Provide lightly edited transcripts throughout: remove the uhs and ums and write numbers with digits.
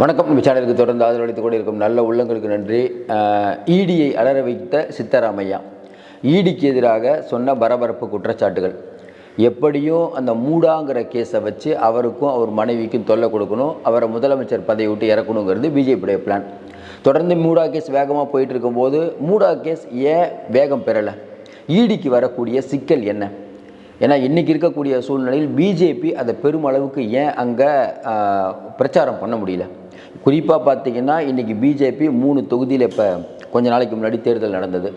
வணக்கம். நம்ம சேனலுக்கு தொடர்ந்து ஆதரவளித்துக் கூட இருக்கும் நல்ல உள்ளங்களுக்கு நன்றி. ஈடியை அலற வைத்த சித்தராமையா, ஈடிக்கு எதிராக சொன்ன பரபரப்பு குற்றச்சாட்டுகள். எப்படியும் அந்த மூடாங்கிற கேஸை வச்சு அவருக்கும் அவர் மனைவிக்கும் தொல்லை கொடுக்கணும், அவரை முதலமைச்சர் பதவி விட்டு இறக்கணுங்கிறது பிஜேபியுடைய பிளான். தொடர்ந்து மூடா கேஸ் வேகமாக போயிட்டு இருக்கும்போது மூடா கேஸ் ஏன் வேகம் பெறலை? ஈடிக்கு வரக்கூடிய சிக்கல் என்ன? ஏன்னா இன்றைக்கி இருக்கக்கூடிய சூழ்நிலையில் பிஜேபி அதை பெருமளவுக்கு ஏன் அங்கே பிரச்சாரம் பண்ண முடியல? குறிப்பாக பார்த்திங்கன்னா இன்றைக்கி பிஜேபி 3 தொகுதியில் இப்போ கொஞ்ச நாளைக்கு முன்னாடி தேர்தல் நடந்தது.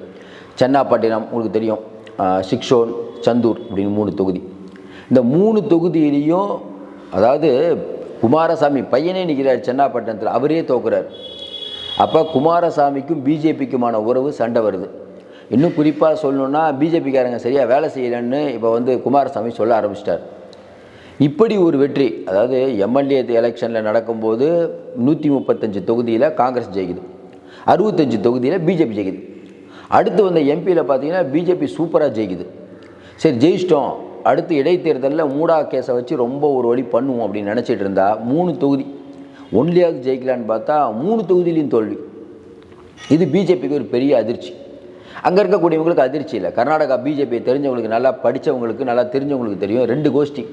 சென்னாப்பட்டினம் உங்களுக்கு தெரியும், சிக்ஷோன், சந்தூர் அப்படின்னு 3 தொகுதி. இந்த 3 தொகுதியிலையும் அதாவது குமாரசாமி பையனே நிற்கிறார் சென்னாப்பட்டினத்தில், அவரே தோக்குறார். அப்போ குமாரசாமிக்கும் பிஜேபிக்குமான உறவு சண்டை வருது. இன்னும் குறிப்பாக சொல்லணுன்னா பிஜேபிக்காரங்க சரியாக வேலை செய்யலைன்னு இப்போ குமாரசாமி சொல்ல ஆரம்பிச்சிட்டார். இப்படி ஒரு வெற்றி, அதாவது எம்எல்ஏ எலெக்ஷனில் நடக்கும்போது 135 தொகுதியில் காங்கிரஸ் ஜெயிக்குது, 65 தொகுதியில் பிஜேபி ஜெயிக்குது. அடுத்து வந்த எம்பியில் பார்த்தீங்கன்னா பிஜேபி சூப்பராக ஜெயிக்குது. சரி ஜெயிச்சிட்டோம், அடுத்து இடைத்தேர்தலில் மூடா கேஸை வச்சு ரொம்ப ஒரு வழி பண்ணுவோம் அப்படின்னு நினச்சிட்டு இருந்தா 3 தொகுதி ஒன்லியாவது ஜெயிக்கலான்னு பார்த்தா 3 தொகுதியிலையும் தோல்வி. இது பிஜேபிக்கு ஒரு பெரிய அதிர்ச்சி. அங்கே இருக்கக்கூடியவங்களுக்கு அதிர்ச்சி இல்லை. கர்நாடகா பிஜேபியை தெரிஞ்சவங்களுக்கு, நல்லா படித்தவங்களுக்கு, நல்லா தெரிஞ்சவங்களுக்கு தெரியும். 2 கோஷ்டி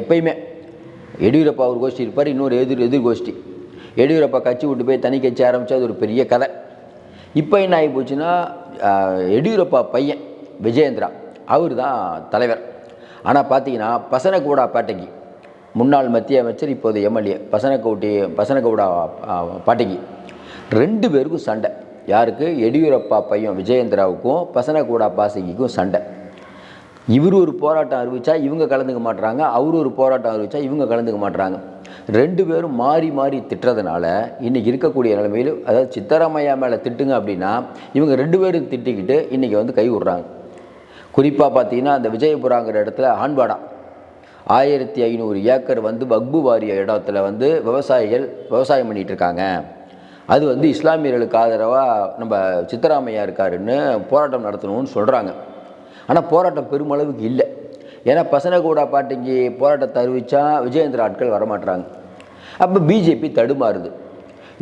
எப்பயுமே. எடியூரப்பா ஒரு கோஷ்டி இருப்பார், இன்னொரு எதிர் கோஷ்டி. எடியூரப்பா கட்சி விட்டு போய் தனி கட்சி ஆரம்பித்தா அது ஒரு பெரிய கதை. இப்போ என்ன ஆகி போச்சுன்னா எடியூரப்பா பையன் விஜயேந்திரா அவர் தான் தலைவர். ஆனால் பார்த்தீங்கன்னா பசனகவுடா பாட்டகி, முன்னாள் மத்திய அமைச்சர், இப்போது எம்எல்ஏ பசனகவுடா பாட்டகி, 2 பேருக்கும் சண்டை. யாருக்கு? எடியூரப்பா பையன் விஜயேந்திராவுக்கும் பசனகவுடா பாசகிக்கும் சண்டை. இவர் ஒரு போராட்டம் அறிவித்தா இவங்க கலந்துக்க மாட்டுறாங்க, அவர் ஒரு போராட்டம் அறிவித்தா இவங்க கலந்துக்க மாட்டுறாங்க. 2 பேரும் மாறி மாறி திட்டுறதுனால இன்றைக்கி இருக்கக்கூடிய நிலைமையில், அதாவது சித்தராமையா மேலே திட்டுங்க அப்படின்னா இவங்க 2 பேரும் திட்டிக்கிட்டு இன்றைக்கி கை விடுறாங்க. குறிப்பாக பார்த்தீங்கன்னா அந்த விஜயபுராங்கிற இடத்துல ஆண்பாடா 1500 ஏக்கர் வக்பு வாரிய இடத்துல விவசாயிகள் விவசாயம் பண்ணிகிட்டு இருக்காங்க. அது இஸ்லாமியர்களுக்கு ஆதரவாக நம்ம சித்தராமையா இருக்காருன்னு போராட்டம் நடத்தணும்னு சொல்கிறாங்க. ஆனால் போராட்டம் பெருமளவுக்கு இல்லை. ஏன்னா பசனகவுடா பாட்டிக்கு போராட்டத்தை அறிவித்தா விஜயேந்திரா ஆட்கள் வரமாட்டுறாங்க. அப்போ பிஜேபி தடுமாறுது.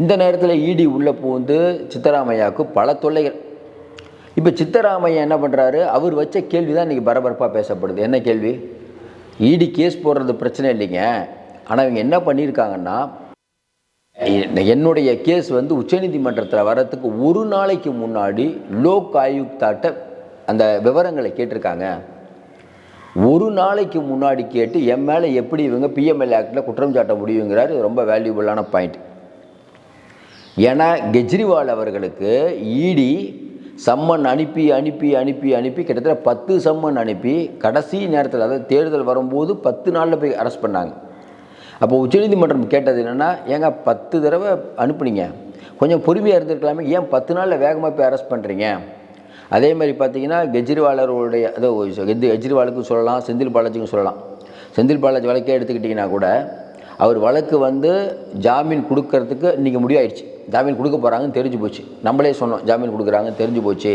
இந்த நேரத்தில் இடி உள்ளே பூந்து சித்தராமையாவுக்கு பல தொல்லைகள். இப்போ சித்தராமையா என்ன பண்ணுறாரு? அவர் வச்ச கேள்வி தான் இன்றைக்கி பரபரப்பாக பேசப்படுது. என்ன கேள்வி? இடி கேஸ் போடுறது பிரச்சனை இல்லைங்க, ஆனால் இவங்க என்ன பண்ணியிருக்காங்கன்னா, என்னுடைய கேஸ் உச்சநீதிமன்றத்தில் வரத்துக்கு ஒரு நாளைக்கு முன்னாடி லோக் ஆயுக்தாட்ட அந்த விவரங்களை கேட்டிருக்காங்க. ஒரு நாளைக்கு முன்னாடி கேட்டு என் மேலே எப்படி இவங்க பிஎம்எல்ஏ ஆக்டில் குற்றம் சாட்ட முடியுங்கிறார். இது ரொம்ப வேல்யூபுல்லான பாயிண்ட். ஏன்னா கெஜ்ரிவால் அவர்களுக்கு இடி சம்மன் அனுப்பி அனுப்பி அனுப்பி அனுப்பி கிட்டத்தட்ட 10 சம்மன் அனுப்பி கடைசி நேரத்தில், அதாவது தேர்தல் வரும்போது 10 நாளில் போய் அரெஸ்ட் பண்ணாங்க. அப்போ உச்சநீதிமன்றம் கேட்டது என்னென்னா, ஏங்க 10 தடவை அனுப்புனீங்க, கொஞ்சம் பொறுமையாக இருந்திருக்கலாமே, ஏன் 10 நாளில் வேகமாக போய் அரெஸ்ட் பண்ணுறீங்க? அதே மாதிரி பார்த்தீங்கன்னா கெஜ்ரிவாலருடைய, அதாவது கெஜ்ரிவாலுக்கும் சொல்லலாம், செந்தில் பாலாஜிக்கும் சொல்லலாம். செந்தில் பாலாஜி வழக்கே எடுத்துக்கிட்டிங்கன்னா கூட அவர் வழக்கு ஜாமீன் கொடுக்கறதுக்கு இன்றைக்கி முடிவாயிடுச்சு. ஜாமீன் கொடுக்க போகிறாங்கன்னு தெரிஞ்சு போச்சு. நம்மளே சொன்னோம் ஜாமீன் கொடுக்குறாங்கன்னு தெரிஞ்சு போச்சு.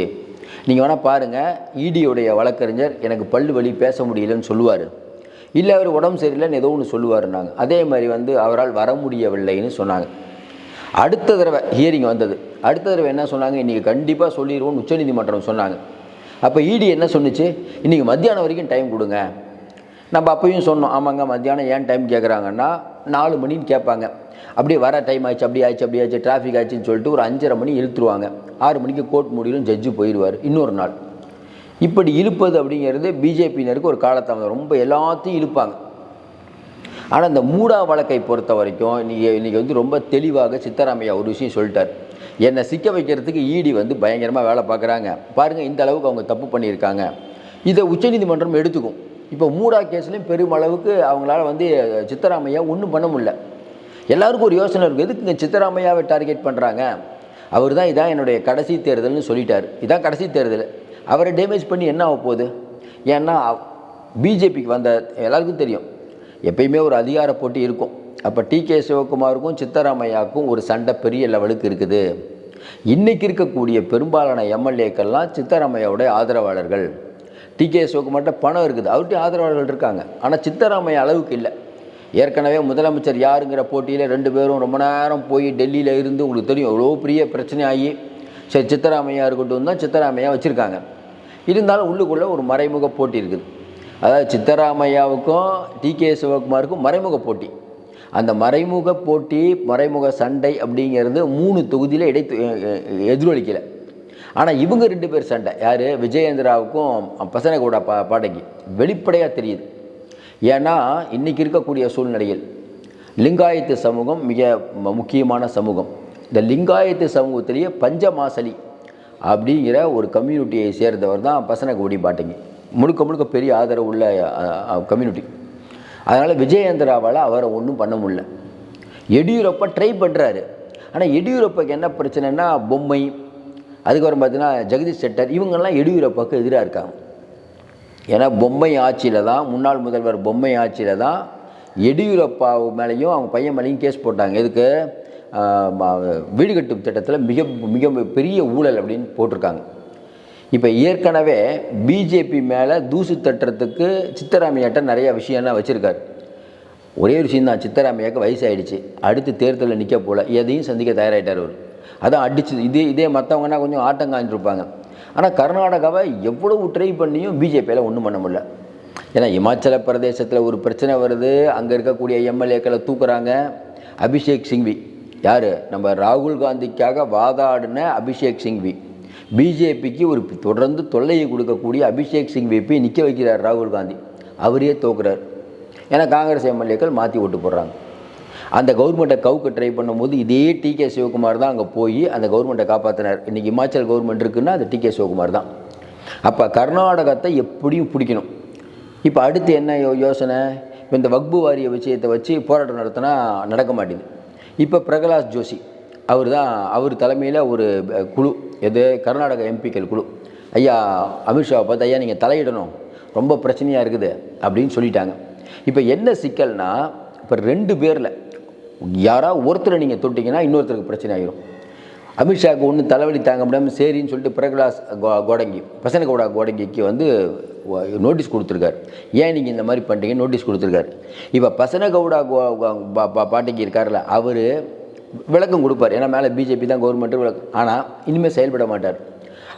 நீங்கள் வேணால் பாருங்கள், இடியோடைய வழக்கறிஞர் எனக்கு பல்லு வலி பேச முடியலன்னு சொல்லுவார், இல்லை அவர் உடம்பு சரியில்லைன்னு ஏதோ ஒன்று சொல்லுவாருன்னாங்க. அதே மாதிரி அவரால் வர முடியவில்லைன்னு சொன்னாங்க. அடுத்த தடவை ஹியரிங் வந்தது. அடுத்த தடவை என்ன சொன்னாங்க? இன்றைக்கி கண்டிப்பாக சொல்லிடுவோம்னு உச்சநீதிமன்றம் சொன்னாங்க. அப்போ இடி என்ன சொன்னிச்சு? இன்றைக்கி மத்தியானம் வரைக்கும் டைம் கொடுங்க. நம்ம அப்போயும் சொன்னோம், ஆமாங்க மத்தியானம் ஏன் டைம் கேட்குறாங்கன்னா 4 மணின்னு கேட்பாங்க. அப்படியே வர டைம் ஆச்சு, அப்படி ஆச்சு, டிராஃபிக் ஆச்சுன்னு சொல்லிட்டு ஒரு 5:30 மணி இழுத்துருவாங்க. 6 மணிக்கு கோர்ட் முடியும், ஜட்ஜு போயிடுவார் இன்னொரு நாள். இப்படி இழுப்பது அப்படிங்கிறது பிஜேபியினருக்கு ஒரு காலத்தாமதம். ரொம்ப எல்லாத்தையும் இழுப்பாங்க. ஆனால் இந்த மூடா வழக்கை பொறுத்த வரைக்கும் இன்றைக்கி ரொம்ப தெளிவாக சித்தராமையா ஒரு விஷயம் சொல்லிட்டார். என்னை சிக்க வைக்கிறதுக்கு இடி பயங்கரமாக வேலை பார்க்குறாங்க பாருங்கள், இந்த அளவுக்கு அவங்க தப்பு பண்ணியிருக்காங்க. இதை உச்சநீதிமன்றம் எடுத்துக்கும். இப்போ மூடா கேஸ்லையும் பெருமளவுக்கு அவங்களால சித்தராமையா ஒன்றும் பண்ண முடியல. எல்லாருக்கும் ஒரு யோசனை இருக்குது, எதுக்கு இங்கே சித்தராமையாவை டார்கெட் பண்ணுறாங்க? அவர் தான் இதான் என்னுடைய கடைசி தேர்தல்னு சொல்லிட்டார், இதான் கடைசி தேர்தல், அவரை டேமேஜ் பண்ணி என்ன ஆக போகுது? ஏன்னா பிஜேபிக்கு எல்லாருக்கும் தெரியும், எப்பயுமே ஒரு அதிகார போட்டி இருக்கும். அப்போ டிகே சிவகுமாருக்கும் சித்தராமையாவுக்கும் ஒரு சண்டை பெரிய லெவலுக்கு இருக்குது. இன்றைக்கி இருக்கக்கூடிய பெரும்பாலான எம்எல்ஏக்கள்லாம் சித்தராமையாவுடைய ஆதரவாளர்கள். டிகே சிவகுமார்கிட்ட பணம் இருக்குது, அவர்கிட்ட ஆதரவாளர்கள் இருக்காங்க. ஆனால் சித்தராமையா அளவுக்கு இல்லை. ஏற்கனவே முதலமைச்சர் யாருங்கிற போட்டியில் 2 பேரும் ரொம்ப நேரம் போய் டெல்லியில் இருந்து உங்களுக்கு தெரியும் எவ்வளோ பெரிய பிரச்சனை ஆகி சரி சித்தராமையா இருக்கட்டும் தான் சித்தராமையா வச்சுருக்காங்க. இருந்தாலும் உள்ளுக்குள்ளே ஒரு மறைமுக போட்டி இருக்குது. அதாவது சித்தராமையாவுக்கும் டிகே சிவகுமாருக்கும் மறைமுக போட்டி. அந்த மறைமுக போட்டி மறைமுக சண்டை அப்படிங்கிறது 3 தொகுதியில் எதிரொலிக்கலை. ஆனால் இவங்க 2 பேர் சண்டை யார் விஜயேந்திராவுக்கும் பசனகவுடா பாடகி வெளிப்படையாக தெரியுது. ஏன்னா இன்றைக்கி இருக்கக்கூடிய சூழ்நிலையில் லிங்காயத்து சமூகம் மிக முக்கியமான சமூகம். இந்த லிங்காயத்து சமூகத்திலேயே பஞ்சமாசலி அப்படிங்கிற ஒரு கம்யூனிட்டியை சேர்ந்தவர் தான் பசனகவுடி பாட்டகி. முழுக்க முழுக்க பெரிய ஆதரவு உள்ள கம்யூனிட்டி. அதனால் விஜயேந்திராவால் அவரை ஒன்றும் பண்ண முடியல. எடியூரப்பா ட்ரை பண்ணுறாரு. ஆனால் எடியூரப்பாவுக்கு என்ன பிரச்சனைன்னா பொம்மை, அதுக்கப்புறம் பார்த்தீங்கன்னா ஜெகதீஷ் ஷெட்டர், இவங்கெல்லாம் எடியூரப்பாவுக்கு எதிராக இருக்காங்க. ஏன்னா பொம்மை ஆட்சியில் தான், முன்னாள் முதல்வர் பொம்மை ஆட்சியில் தான் எடியூரப்பா மேலேயும் அவங்க பையன் மேலேயும் கேஸ் போட்டாங்க. இதுக்கு வீடு கட்டும் திட்டத்தில் மிக மிக பெரிய ஊழல் அப்படின்னு போட்டிருக்காங்க. இப்போ ஏற்கனவே பிஜேபி மேலே தூசு தட்டுறதுக்கு சித்தராமையாட்ட நிறையா விஷயம்லாம் வச்சுருக்காரு. ஒரே ஒரு விஷயந்தான், சித்தராமையாவுக்கு வயசாகிடுச்சு, அடுத்து தேர்தலில் நிற்க போல், எதையும் சந்திக்க தயாராகிட்டார் அவர். அதான் அடிச்சு இதே மற்றவங்கன்னா கொஞ்சம் ஆட்டம் காஞ்சிருப்பாங்க. ஆனால் கர்நாடகாவை எவ்வளவு ட்ரை பண்ணியும் பிஜேபியில் ஒன்றும் பண்ண முடியல. ஏன்னா இமாச்சல பிரதேசத்தில் ஒரு பிரச்சனை வருது, அங்கே இருக்கக்கூடிய எம்எல்ஏக்களை தூக்குறாங்க. அபிஷேக் சிங்வி யார், நம்ம ராகுல் காந்திக்காக வாதாடின அபிஷேக் சிங்வி, பிஜேபிக்கு ஒரு தொடர்ந்து தொல்லையை கொடுக்கக்கூடிய அபிஷேக் சிங்வி போய் நிற்க வைக்கிறார் ராகுல் காந்தி, அவரே தோக்குறார். ஏன்னா காங்கிரஸ் எம்எல்ஏக்கள் மாற்றி ஓட்டு போடுறாங்க. அந்த கவர்மெண்ட்டை கவுக்க ட்ரை பண்ணும்போது இதே டிகே சிவகுமார் தான் அங்கே போய் அந்த கவர்மெண்ட்டை காப்பாற்றினார். இன்றைக்கி இமாச்சல் கவர்மெண்ட் இருக்குன்னா அது டிகே சிவகுமார் தான். அப்போ கர்நாடகத்தை எப்படியும் பிடிக்கணும். இப்போ அடுத்து என்ன யோசனை, இப்போ இந்த வக்பு வாரிய விஷயத்தை வச்சு போராட்டம் நடத்தினா நடக்க மாட்டேது. இப்போ பிரகலாத் ஜோஷி அவர் தலைமையில் ஒரு குழு, எது கர்நாடக எம்பிக்கள் குழு, ஐயா அமித்ஷாவை பார்த்து ஐயா நீங்கள் தலையிடணும், ரொம்ப பிரச்சனையாக இருக்குது அப்படின்னு சொல்லிட்டாங்க. இப்போ என்ன சிக்கல்னா, இப்போ 2 பேரில் யாராவது ஒருத்தரை நீங்கள் தொட்டிங்கன்னா இன்னொருத்தருக்கு பிரச்சனை ஆகிடும். அமித்ஷாவுக்கு ஒன்று தலைவலி தாங்க முடியாமல் சரின்னு சொல்லிட்டு பிரகலாத் கோடங்கி, பசனகவுடா கோடங்கிக்கு நோட்டீஸ் கொடுத்துருக்காரு. ஏன் நீங்கள் இந்த மாதிரி பண்ணுறீங்க நோட்டீஸ் கொடுத்துருக்காரு. இப்போ பசனகவுடா பாட்டங்கி இருக்கார்ல, அவர் விளக்கம் கொடுப்பார். ஏன்னா மேலே பிஜேபி தான் கவர்மெண்ட்டு விளக்கம். ஆனால் இனிமேல் செயல்பட மாட்டார்.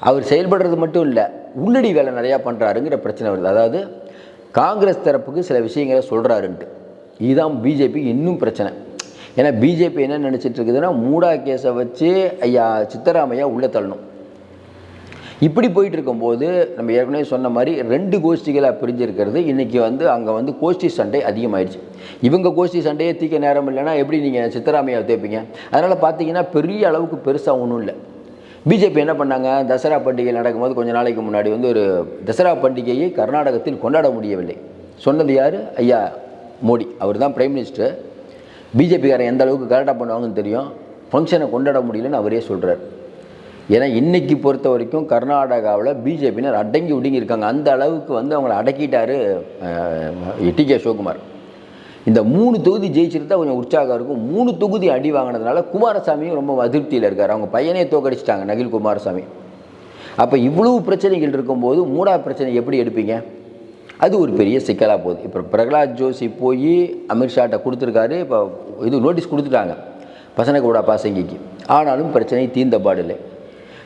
அவர் செயல்படுறது மட்டும் இல்லை, உள்ளடி வேலை நிறையா பண்ணுறாருங்கிற பிரச்சனை வருது. அதாவது காங்கிரஸ் தரப்புக்கு சில விஷயங்களை சொல்கிறாருன்ட்டு. இதுதான் பிஜேபிக்கு இன்னும் பிரச்சனை. ஏன்னா பிஜேபி என்ன நினச்சிட்டு இருக்குதுன்னா, மூடா கேஸை வச்சு ஐயா சித்தராமையா உள்ளே தள்ளணும். இப்படி போயிட்டு இருக்கும்போது நம்ம ஏற்கனவே சொன்ன மாதிரி 2 கோஷ்டிகளாக பிரிஞ்சிருக்கிறது. இன்றைக்கி அங்கே கோஷ்டி சண்டை அதிகமாகிடுச்சு. இவங்க கோஷ்டி சண்டையே தீக்க நேரம் இல்லைன்னா எப்படி நீங்கள் சித்தராமையாவை தேய்ப்பீங்க? அதனால் பார்த்தீங்கன்னா பெரிய அளவுக்கு பெருசாக ஒன்றும் இல்லை. பிஜேபி என்ன பண்ணாங்க, தசரா பண்டிகை நடக்கும்போது கொஞ்ச நாளைக்கு முன்னாடி ஒரு தசரா பண்டிகையை கர்நாடகத்தில் கொண்டாட முடியவில்லை. சொன்னது யார், ஐயா மோடி. அவர் தான் பிரைம் மினிஸ்டர். பிஜேபிக்காரன் எந்த அளவுக்கு கரெக்டாக பண்ணுவாங்கன்னு தெரியும். ஃபங்க்ஷனை கொண்டாட முடியலன்னு அவரே சொல்கிறார். ஏன்னா இன்றைக்கி பொறுத்த வரைக்கும் கர்நாடகாவில் பிஜேபியினர் அடங்கி ஒடுங்கி இருக்காங்க. அந்த அளவுக்கு அவங்கள அடக்கிட்டார் டிகே சிவகுமார். இந்த 3 தொகுதி ஜெயிச்சிருந்தா கொஞ்சம் உற்சாகம் இருக்கும். 3 தொகுதி அடி வாங்கினதுனால குமாரசாமியும் ரொம்ப அதிருப்தியில் இருக்கார். அவங்க பையனே தோக்கடிச்சிட்டாங்க, நகில் குமாரசாமி. அப்போ இவ்வளவு பிரச்சனைகள் இருக்கும்போது மூடா பிரச்சனை எப்படி எடுப்பீங்க? அது ஒரு பெரிய சிக்கலாக போகுது. இப்போ பிரகலாத் ஜோஷி போய் அமித்ஷாட்ட கொடுத்துருக்காரு. இப்போ நோட்டீஸ் கொடுத்துட்டாங்க பசனகவுடா பாசங்கிக்கு. ஆனாலும் பிரச்சனை தீர்ந்த பாடில்லை.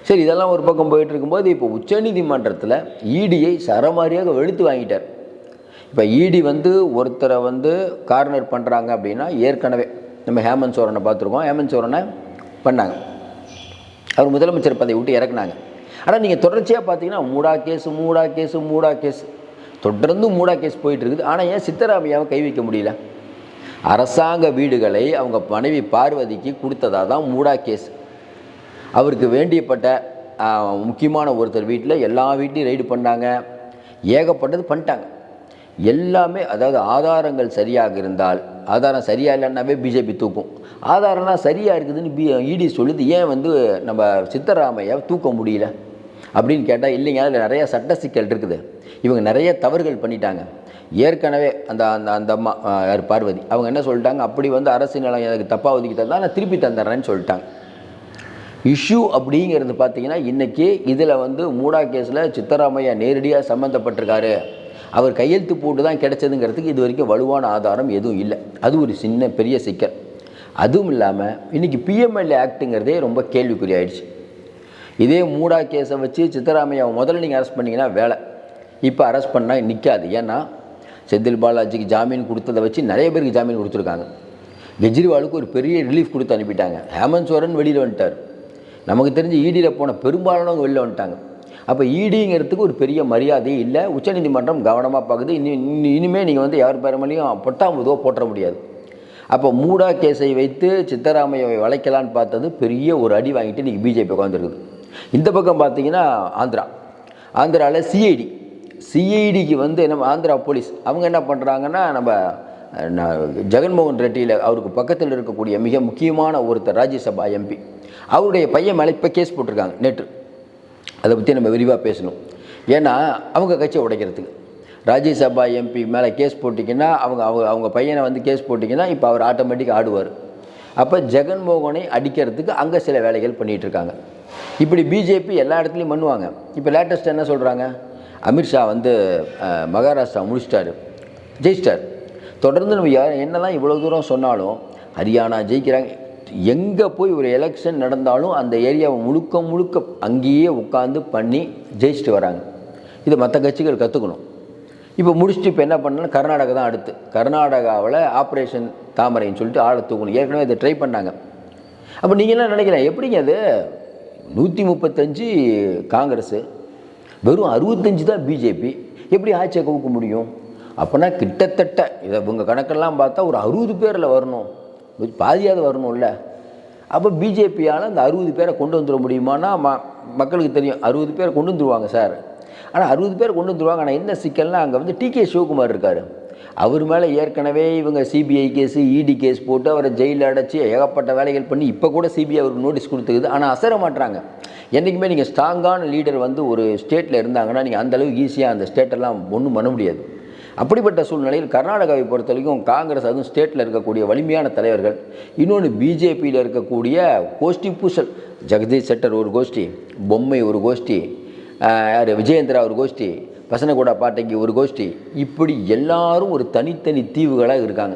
சரி, இதெல்லாம் ஒரு பக்கம் போயிட்டு இருக்கும்போது இப்போ உச்சநீதிமன்றத்தில் இடியை சரமாரியாக வெளுத்து வாங்கிட்டார். இப்போ இடி ஒருத்தரை கார்னர் பண்ணுறாங்க அப்படின்னா, ஏற்கனவே நம்ம ஹேமந்த் சோரனை பார்த்துருக்கோம். ஹேமந்த் சோரனை பண்ணாங்க, அவர் முதலமைச்சர் பதவி விட்டு இறக்குனாங்க. ஆனால் நீங்கள் தொடர்ச்சியாக பார்த்தீங்கன்னா மூடா கேஸ் தொடர்ந்து மூடா கேஸ் போயிட்டு இருக்குது. ஆனால் ஏன் சித்தராமையாவை கை வைக்க முடியல? அரசாங்க வீடுகளை அவங்க மனைவி பார்வதிக்கு கொடுத்ததாக தான் மூடா கேஸ். அவருக்கு வேண்டியப்பட்ட முக்கியமான ஒருத்தர் வீட்டில் எல்லா வீட்லையும் ரைடு பண்ணாங்க, ஏகப்பட்டது பண்ணிட்டாங்க எல்லாமே. அதாவது ஆதாரங்கள் சரியாக இருந்தால், ஆதாரம் சரியாக இல்லைன்னாவே பிஜேபி தூக்கும். ஆதாரம்லாம் சரியாக இருக்குதுன்னு இடி சொல்லுது. ஏன் நம்ம சித்தராமையாவை தூக்க முடியல அப்படின்னு கேட்டால், இல்லைங்க அதில் நிறையா சட்ட சிக்கல் இருக்குது, இவங்க நிறைய தவறுகள் பண்ணிட்டாங்க. ஏற்கனவே அந்த அந்த அம்மா யார் பார்வதி, அவங்க என்ன சொல்லிட்டாங்க, அப்படி அரசு நிலம் எனக்கு தப்பாக ஒதுக்கி தந்தால் நான் திருப்பி தந்துடுறேன்னு சொல்லிட்டாங்க. இஷ்யூ அப்படிங்கிறது பார்த்தீங்கன்னா இன்றைக்கி இதில் மூடா கேஸில் சித்தராமையா நேரடியாக சம்மந்தப்பட்டிருக்காரு அவர் கையெழுத்து போட்டு தான் கிடைச்சதுங்கிறதுக்கு இது வரைக்கும் வலுவான ஆதாரம் எதுவும் இல்லை. அது ஒரு சின்ன பெரிய சிக்கல். அதுவும் இல்லாமல் இன்றைக்கி பிஎம்எல்ஏ ஆக்ட்டுங்கிறதே ரொம்ப கேள்விக்குறி ஆயிடுச்சு. இதே மூடா கேஸை வச்சு சித்தராமையாவை முதல்ல நீங்கள் அரெஸ்ட் பண்ணிங்கன்னா வேலை, இப்போ அரெஸ்ட் பண்ணால் நிற்காது. ஏன்னா செந்தில் பாலாஜிக்கு ஜாமீன் கொடுத்ததை வச்சு நிறைய பேருக்கு ஜாமீன் கொடுத்துருக்காங்க. கெஜ்ரிவாலுக்கு ஒரு பெரிய ரிலீஃப் கொடுத்து அனுப்பிட்டாங்க. ஹேமந்த் சோரன் வெளியில் வந்துட்டார். நமக்கு தெரிஞ்சு ஈடியில் போன பெரும்பாலானவங்க வெளியில் வந்துட்டாங்க. அப்போ ஈடிங்கிறதுக்கு ஒரு பெரிய மரியாதையே இல்லை. உச்சநீதிமன்றம் கவனமாக பார்க்குது. இனிமேல் நீங்கள் வந்து யார் பேர் மேலேயும் பொட்டாமுதோ போட்டுற முடியாது. அப்போ மூடா கேஸை வைத்து சித்தராமையாவை வளைக்கலான்னு பார்த்தது பெரிய ஒரு அடி வாங்கிட்டு இன்றைக்கி பிஜேபி உட்காந்துருக்குது. இந்த பக்கம் பார்த்தீங்கன்னா ஆந்திராவில் சிஐடிக்கு வந்து நம்ம ஆந்திரா போலீஸ் அவங்க என்ன பண்ணுறாங்கன்னா, நம்ம ஜெகன்மோகன் ரெட்டியில் அவருக்கு பக்கத்தில் இருக்கக்கூடிய மிக முக்கியமான ஒருத்தர் ராஜ்யசபா எம்பி, அவருடைய பையன் மேலே இப்போ கேஸ் போட்டிருக்காங்க நேற்று. அதை பற்றி நம்ம விரிவாக பேசணும். ஏன்னா அவங்க கட்சியை உடைக்கிறதுக்கு ராஜ்யசபா எம்பி மேலே கேஸ் போட்டிங்கன்னா அவங்க பையனை வந்து கேஸ் போட்டிங்கன்னா இப்போ அவர் ஆட்டோமேட்டிக்காக ஆடுவார். அப்போ ஜெகன்மோகனை அடிக்கிறதுக்கு அங்கே சில வேலைகள் பண்ணிகிட்ருக்காங்க. இப்படி பிஜேபி எல்லா இடத்துலையும் பண்ணுவாங்க. இப்போ லேட்டஸ்ட் என்ன சொல்கிறாங்க, அமித்ஷா வந்து மகாராஷ்டிரா முடிச்சிட்டாரு, ஜெயிச்சிட்டார். தொடர்ந்து நம்ம என்ன தான் இவ்வளோ தூரம் சொன்னாலும் ஹரியானா ஜெயிக்கிறாங்க. எங்கே போய் ஒரு எலெக்ஷன் நடந்தாலும் அந்த ஏரியாவை முழுக்க அங்கேயே உட்காந்து பண்ணி ஜெயிச்சுட்டு வராங்க. இதை மற்ற கட்சிகள் கற்றுக்கணும். இப்போ முடிச்சுட்டு இப்போ என்ன பண்ணாலும் கர்நாடகா தான் அடுத்து. கர்நாடகாவில் ஆப்ரேஷன் தாமரைன்னு சொல்லிட்டு ஆளை தூக்கணும். ஏற்கனவே இதை ட்ரை பண்ணாங்க. அப்போ நீங்கள் என்ன நினைக்கிறேன், எப்படிங்க அது 135 காங்கிரஸு, வெறும் 65 தான் பிஜேபி, எப்படி ஆட்சியை கவுக்க முடியும்? அப்போனா கிட்டத்தட்ட இதை உங்கள் கணக்கெல்லாம் பார்த்தா ஒரு 60 பேரில் வரணும், பாதியாவது வரணும்ல. அப்போ பிஜேபியால் அந்த 60 பேரை கொண்டு வந்துட முடியுமானா மக்களுக்கு தெரியும். 60 பேரை கொண்டு வந்துடுவாங்க சார். ஆனால் 60 பேர் கொண்டு வந்துடுவாங்க. ஆனால் என்ன சிக்கல்னால் அங்கே வந்து டிகே சிவகுமார் இருக்கார். அவர் மேலே ஏற்கனவே இவங்க சிபிஐ கேஸு இடி கேஸ் போட்டு அவரை ஜெயிலில் அடைச்சி ஏகப்பட்ட வேலைகள் பண்ணி இப்போ கூட சிபிஐ அவருக்கு நோட்டீஸ் கொடுத்துக்குது. ஆனால் அசர மாட்டுறாங்க. என்றைக்குமே நீங்கள் ஸ்ட்ராங்கான லீடர் வந்து ஒரு ஸ்டேட்டில் இருந்தாங்கன்னா நீங்கள் அந்தளவுக்கு ஈஸியாக அந்த ஸ்டேட்டெல்லாம் ஒன்றும் பண்ண முடியாது. அப்படிப்பட்ட சூழ்நிலையில் கர்நாடகாவை பொறுத்த வரைக்கும் காங்கிரஸ், அதுவும் ஸ்டேட்டில் இருக்கக்கூடிய வலிமையான தலைவர்கள், இன்னொன்று பிஜேபியில் இருக்கக்கூடிய கோஷ்டி பூசல், ஜெகதீஷ் ஷெட்டர் ஒரு கோஷ்டி, பொம்மை ஒரு கோஷ்டி, யார் விஜயேந்திரா ஒரு கோஷ்டி, பசனகூடா பாட்டைக்கு ஒரு கோஷ்டி, இப்படி எல்லாரும் ஒரு தனித்தனி தீவுகளாக இருக்காங்க.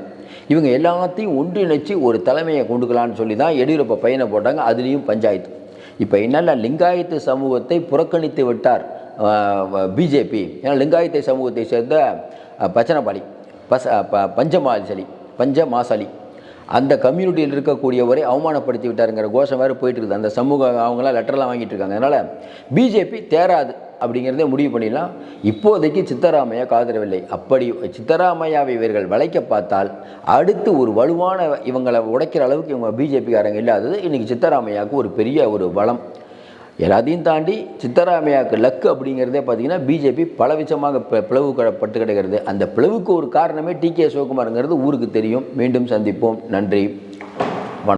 இவங்க எல்லாத்தையும் ஒன்றிணைச்சு ஒரு தலைமையை கொண்டுக்கலான்னு சொல்லி தான் எடியூரப்பா பையனை போட்டாங்க. அதுலேயும் பஞ்சாயத்து. இப்போ என்னென்ன லிங்காயத்து சமூகத்தை புறக்கணித்து விட்டார் பிஜேபி. ஏன்னா லிங்காயத்தை சமூகத்தை சேர்ந்த பச்சனபாளி, பஞ்சமாசலி அந்த கம்யூனிட்டியில் இருக்கக்கூடியவரை அவமானப்படுத்தி விட்டாருங்கிற கோஷம் வேறு போயிட்டு இருக்குது. அந்த சமூகம் அவங்களாம் லெட்டர்லாம் வாங்கிட்டு இருக்காங்க. அதனால் பிஜேபி தேராது அப்படிங்கிறதே முடிவு பண்ணிடலாம். இப்போதைக்கு சித்தராமையா காதரவில்லை. அப்படி சித்தராமையாவை இவர்கள் வளைக்க பார்த்தால் அடுத்து ஒரு வலுவான இவங்களை உடைக்கிற அளவுக்கு இவங்க பிஜேபிக்காரங்க இல்லாதது இன்றைக்கி சித்தராமையாவுக்கு ஒரு பெரிய ஒரு பலம். எல்லாத்தையும் தாண்டி சித்தராமையாவுக்கு லக்கு அப்படிங்கிறதே பார்த்திங்கன்னா பிஜேபி பலவிதமாக பிளவுபட்டு கிடக்கிறது. அந்த பிளவுக்கு ஒரு காரணமே டிகே சிவகுமாருங்கிறது ஊருக்கு தெரியும். மீண்டும் சந்திப்போம். நன்றி.